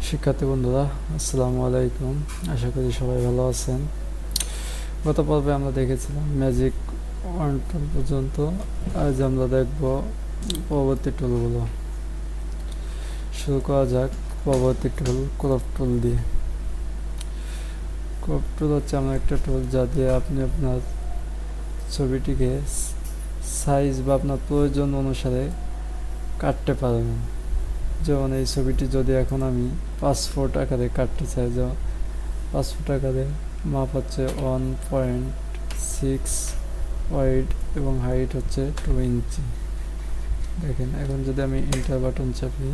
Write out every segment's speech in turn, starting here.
শিক্ষার্থী বন্ধুরা, আসসালামু আলাইকুম। আশা করি সবাই ভালো আছেন। গত পর্বে আমরা দেখেছিলাম ম্যাজিক 1 টুল পর্যন্ত। আজ আমরা দেখব পরবর্তী টুলগুলো। শুরু করা যাক পরবর্তী টুল ক্রপ টুল দিয়ে। ক্রপ টুল হচ্ছে এমন একটা টুল যা দিয়ে আপনি আপনার ছবিটিকে সাইজ বা আপনার প্রয়োজন অনুসারে কাটতে পারবেন। যেমন এই ছবিটি যদি এখন আমি 5 ফুট আকারে কাটতে চাই, যেমন 5 ফুট আকারে মাপ হচ্ছে 1.6 ওয়াইড এবং হাইট হচ্ছে 2 ইঞ্চি। দেখেন, এখন যদি আমি এন্টার বাটন চাপি,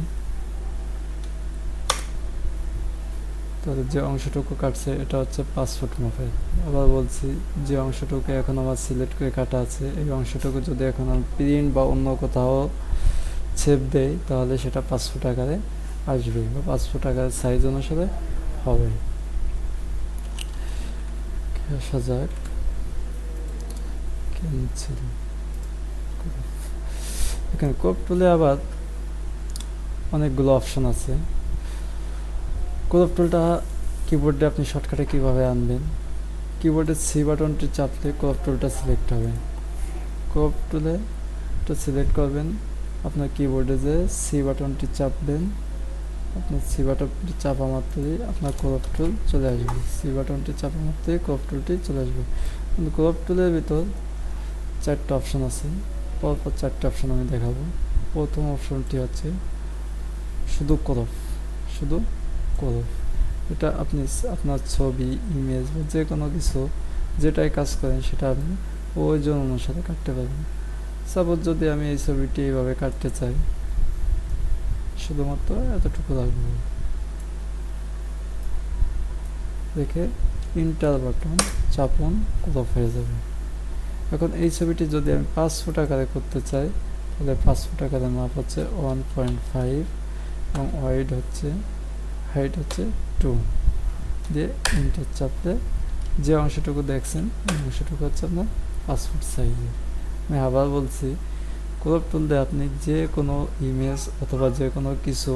তাহলে যে অংশটুকু কাটছে এটা হচ্ছে 5 ফুট মাপের। আবার বলছি, যে অংশটুকু এখন আমার সিলেক্ট করে কাটা আছে, এই অংশটুকু যদি এখন আমি প্রিন্ট বা অন্য কোথাও ছেপ দেই, তাহলে সেটা 5 ফুট আকারে আসবে বা 5 ফুট আকারের সাইজ অনুসারে হবে। আসা যাক ক্যান্সেল। এখানে ক্রপ টুলে আবার অনেকগুলো অপশন আছে। ক্রপ টুলটা কিবোর্ডে আপনি শর্টকাটে কিভাবে আনবেন, কিবোর্ডের সি বাটনটি চাপলে ক্রপ টুলটা সিলেক্ট হবে। ক্রপ টুলে এটা সিলেক্ট করবেন, আপনার কিবোর্ডে যে সি বাটনটি চাপবেন, আপনার সি বাটনটি চাপা মাত্রই আপনার ক্রপ টুল চলে আসবে। সি বাটনটি চাপা মাত্রই ক্রপ টুলটি চলে আসবে। কিন্তু ক্রপ টুলের ভিতর 4টা অপশন আছে, পরপর 4টা অপশন আমি দেখাবো। প্রথম অপশনটি হচ্ছে শুধু ক্রপ, শুধু ক্রপ। এটা আপনি আপনার ছবি, ইমেজ বা যে কোনো কিছু যেটাই কাজ করেন সেটা আপনি প্রয়োজন অনুসারে কাটতে পারবেন। সাপোজ যদি আমি এই ছবিটি এইভাবে কাটতে চাই, শুধুমাত্র এতটুকু রাখবো, রেখে ইন্টার বাটন চাপুন, ক্রপ হয়ে যাবে। এখন এই ছবিটি যদি আমি 5 ফুট আকারে করতে চাই, তাহলে 5 ফুট আকারের মাপ হচ্ছে 1.5 এবং ওয়াইড হচ্ছে, হাইট হচ্ছে 2 দিয়ে ইন্টার চাপলে যে অংশটুকু দেখছেন এই অংশটুকু হচ্ছে আপনার 5 ফুট সাইজের। আমি আবার বলছি, ক্রপ টুল দিয়ে আপনি যে কোনো ইমেজ অথবা যে কোনো কিছু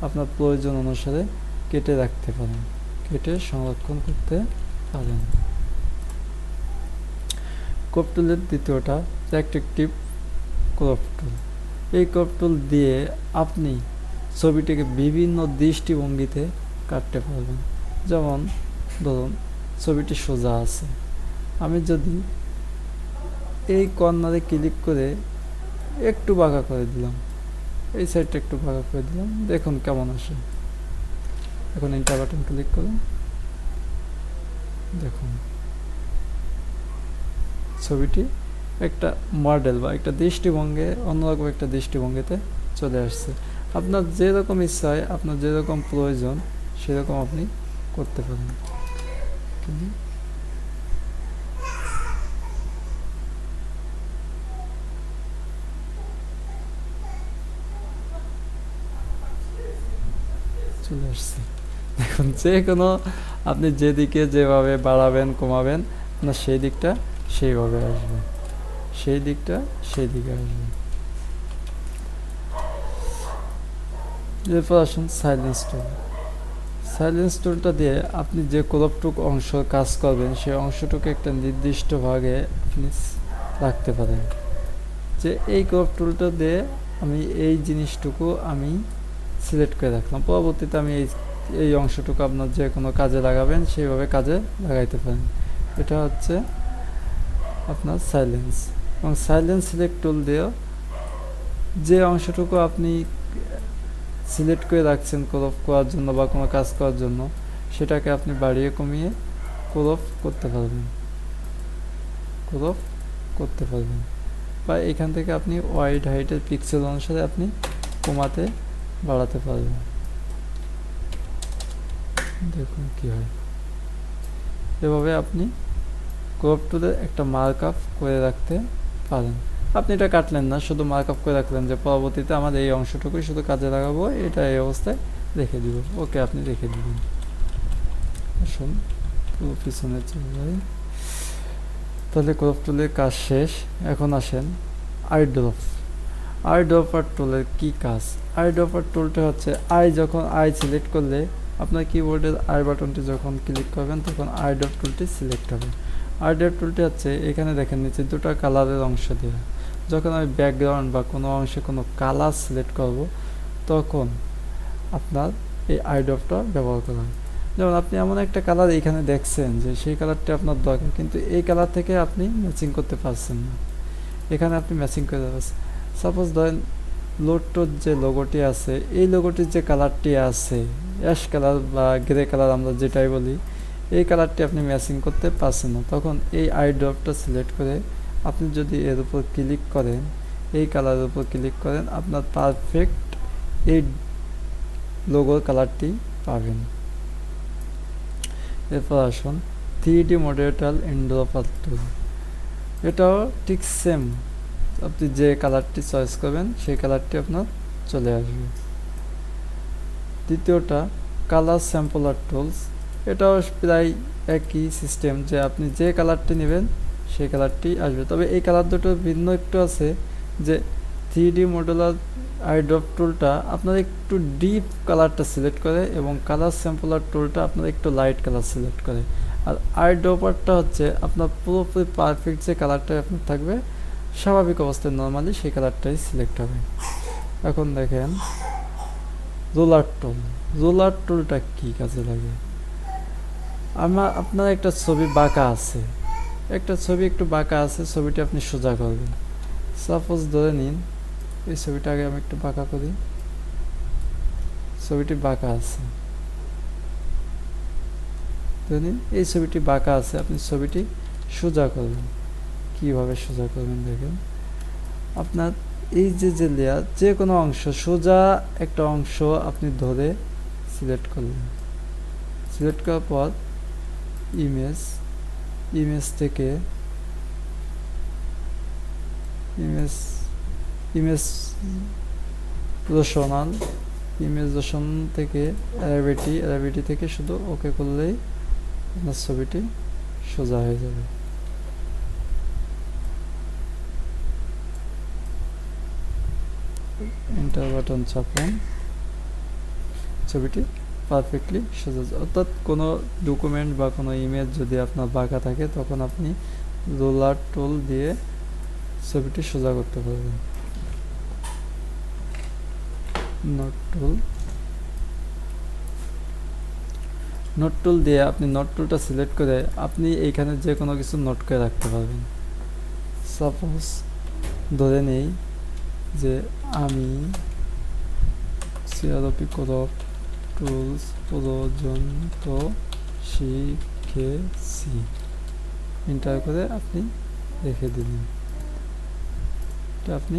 আপনার প্রয়োজন অনুসারে কেটে রাখতে পারেন, কেটে সংরক্ষণ করতে পারেন। ক্রপ টুলের দ্বিতীয়টা রেক্টেটিভ ক্রপ টুল। এই ক্রপ টুল দিয়ে আপনি ছবিটিকে বিভিন্ন দৃষ্টিভঙ্গিতে কাটতে পারবেন। যেমন ধরুন, ছবিটি সোজা আছে, আমি যদি এই কর্নারে ক্লিক করে একটু বাঁকা করে দিলাম, এই সাইডটা একটু বাঁকা করে দিলাম, দেখুন কেমন আসে। এখন এন্টার বাটন ক্লিক করুন, দেখুন ছবিটি একটা মডেল বা একটা দৃষ্টিভঙ্গি, অন্যরকম একটা দৃষ্টিভঙ্গিতে চলে আসছে। আপনার যেরকম ইচ্ছা হয়, আপনার যেরকম প্রয়োজন সেরকম আপনি করতে পারেন। চলে আসছে, দেখুন যে কোনো আপনি যেদিকে যেভাবে বাড়াবেন কমাবেন, আপনার সেই দিকটা সেইভাবে আসবে, সেই দিকটা সেই দিকে আসবে। এরপর আসুন সাইলেন্স টুল। সাইলেন্স টুলটা দিয়ে আপনি যে ক্রপটুক অংশ কাজ করবেন, সেই অংশটুকু একটা নির্দিষ্ট ভাগে আপনি রাখতে পারেন। যে এই ক্রপ টুলটা দিয়ে আমি এই জিনিসটুকু আমি সিলেক্ট করে রাখলাম, পরবর্তীতে আমি এই অংশটুকু আপনার যে কোনো কাজে লাগাবেন সেইভাবে কাজে লাগাইতে পারেন। এটা হচ্ছে আপনার সাইলেন্স। এবং সাইলেন্স সিলেক্ট টুল দিয়েও যে অংশটুকু আপনি সিলেক্ট করে রাখছেন ক্রপ করার জন্য বা কোনো কাজ করার জন্য, সেটাকে আপনি বাড়িয়ে কমিয়ে ক্রপ করতে পারবেন, ক্রপ করতে পারবেন। বা এখান থেকে আপনি ওয়াইড হাইটের পিক্সেল অনুসারে আপনি কমাতে বাড়াতে পারবেন। দেখুন কি হয়। এভাবে আপনি ক্রপ টুলে একটা মার্ক আপ করে রাখতে পারেন। আপনি এটা কাটলেন না, শুধু মার্ক আপ করে রাখলেন যে পরবর্তীতে আমার এই অংশটুকুই শুধু কাজে লাগাবো, এটা এই অবস্থায় রেখে দিব। ওকে, আপনি রেখে দিবেন। আসুন পুরো পিছনে চলে যাই। তাহলে ক্রপ টুলের কাজ শেষ। এখন আসেন আই ড্রপ। আই ড্রপার টুলের কি কাজ? আই ড্রপার টুলটা হচ্ছে যখন আই সিলেক্ট করলে আপনার কিবোর্ডের আই বাটনটি যখন ক্লিক করবেন তখন আই ডট টুলটি সিলেক্ট হবে। আই ডট টুলটি হচ্ছে এখানে দেখেন নিচে দুটো কালারের অংশ দেওয়া। যখন আমি ব্যাকগ্রাউন্ড বা কোনো অংশে কোনো কালার সিলেক্ট করব তখন আপনার এই আই ডটটা ব্যবহার করা হয়। যেমন আপনি এমন একটা কালার এখানে দেখছেন যে সেই কালারটি আপনার দরকার, কিন্তু এই কালার থেকে আপনি ম্যাচিং করতে পারছেন না, এখানে আপনি ম্যাচিং করে পারছেন। সাপোজ ধরেন লোডটোর যে লোগোটি আছে, এই লোগোটির যে কালারটি আছে অ্যাশ কালার বা গ্রে কালার আমরা যেটাই বলি, এই কালারটি আপনি ম্যাচিং করতে পারছেন না, তখন এই আই ড্রপটা সিলেক্ট করে আপনি যদি এর উপর ক্লিক করেন, এই কালারের উপর ক্লিক করেন, আপনার পারফেক্ট এই লোগোর কালারটি পাবেন। এরপর আসুন 3D মডেরেটর এন্ড্রপার টুল। এটাও ঠিক সেম, আপনি যে কালারটি চয়েস করবেন সেই কালারটি আপনার চলে আসবে। দ্বিতীয়টা কালার স্যাম্পলার টুলস। এটাও প্রায় একই সিস্টেম, যে আপনি যে কালারটি নেবেন সেই কালারটি আসবে, তবে এই কালার দুটো ভিন্ন একটু আছে যে 3D মডেলার আই ড্রপ টুলটা আপনার একটু ডিপ কালারটা সিলেক্ট করে এবং কালার স্যাম্পলার টুলটা আপনার একটু লাইট কালার সিলেক্ট করে, আর আই ড্রপারটা হচ্ছে আপনার পুরোপুরি পারফেক্ট যে কালারটা আপনার থাকবে স্বাভাবিক অবস্থায় নর্মালি সেই কালারটাই সিলেক্ট হবে। এখন দেখেন রোলার টুল। রোলার টুলটা কী কাজে লাগে? আপনার একটা ছবি বাঁকা আছে, একটা ছবি একটু বাঁকা আছে, ছবিটি আপনি সোজা করবেন। সাপোজ ধরে নিন এই ছবিটা আগে আমি একটু বাঁকা করি, ছবিটি বাঁকা আছে, ধরে নিন এই ছবিটি বাঁকা আছে, আপনি ছবিটি সোজা করবেন। কীভাবে সোজা করবেন দেখেন, আপনার এই যে লেয়ার যে কোনো অংশ সোজা একটা অংশ আপনি ধরে সিলেক্ট করলেন, সিলেক্ট করার পর ইমেজ থেকে ইমেজ রোশন থেকে অ্যারাবিটি থেকে শুধু ওকে করলেই আপনার ছবিটি সোজা হয়ে যাবে। এন্টার বাটন চাপুন, ছবিটি পারফেক্টলি সোজা। অর্থাৎ কোনো ডকুমেন্ট বা কোনো ইমেজ যদি আপনার বাঁকা থাকে তখন আপনি রোলার টুল দিয়ে ছবিটি সোজা করতে পারবেন। নোট টুল দিয়ে আপনি নোট টুলটা সিলেক্ট করে আপনি এইখানে যে কোনো কিছু নোট করে রাখতে পারবেন। সাপোজ ধরে নেই যে আমি সিআরপি ক্রপ টুলস পর্যন্ত শিখেছি, এন্টার করে আপনি রেখে দিলেন। এটা আপনি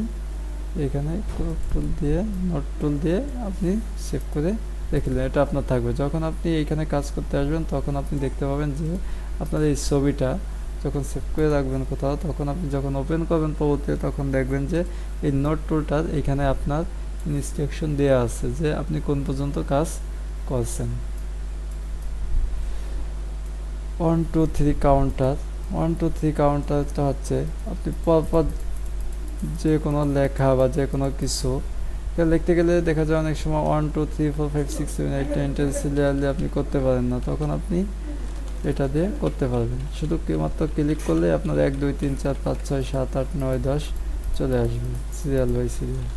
এখানে ক্রপ টুল দিয়ে নোট টুল দিয়ে আপনি সেভ করে রেখে দিলেন, এটা আপনার থাকবে। যখন আপনি এইখানে কাজ করতে আসবেন তখন আপনি দেখতে পাবেন যে আপনার এই ছবিটা যখন সেভ করে রাখবেন কোথাও, তখন আপনি যখন ওপেন করবেন পরবর্তীতে তখন দেখবেন যে এই নোট টুলটার এখানে আপনার ইনস্ট্রাকশন দেওয়া আছে যে আপনি কোন পর্যন্ত কাজ করছেন। 1 2 3 কাউন্টার। 1 2 3 কাউন্টারটা হচ্ছে আপনি পরপর যে কোনো লেখা বা যে কোনো কিছু লিখতে গেলে দেখা যায় অনেক সময় 1 2 3 4 5 6 7 8 9 10 সিরিয়ালি আপনি করতে পারেন না, তখন আপনি এটা দিয়ে করতে পারবেন। শুধু মাত্র ক্লিক করলে আপনার 1 2 3 4 5 6 7 8 9 10 চলে আসবে সিরিয়াল বাই সিরিয়াল।